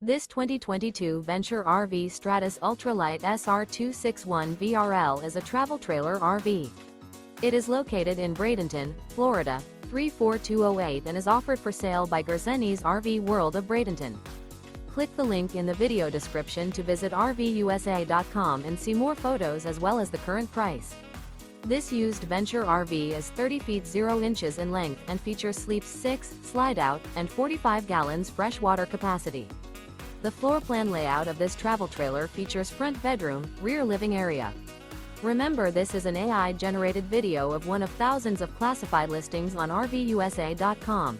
This 2022 Venture RV Stratus Ultra-Lite SR261 VRL is a travel trailer RV. It is located in Bradenton, Florida, 34208 and is offered for sale by Gerzeny's RV World of Bradenton. Click the link in the video description to visit RVUSA.com and see more photos as well as the current price. This used Venture RV is 30 feet 0 inches in length and features sleeps 6, slide-out, and 45 gallons fresh water capacity. The floor plan layout of this travel trailer features front bedroom, rear living area. Remember, this is an AI-generated video of one of thousands of classified listings on RVUSA.com.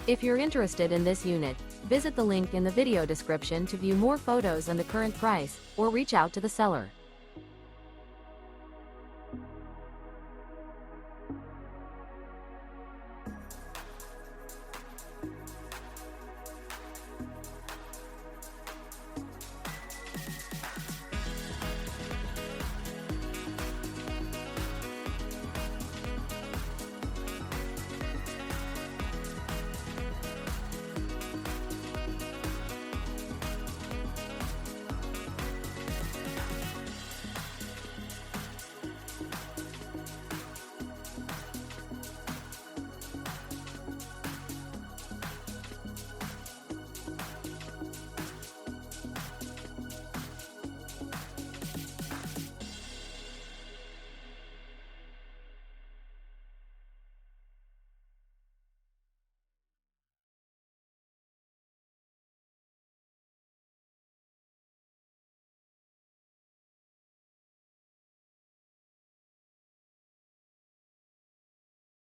If you're interested in this unit, visit the link in the video description to view more photos and the current price, or reach out to the seller.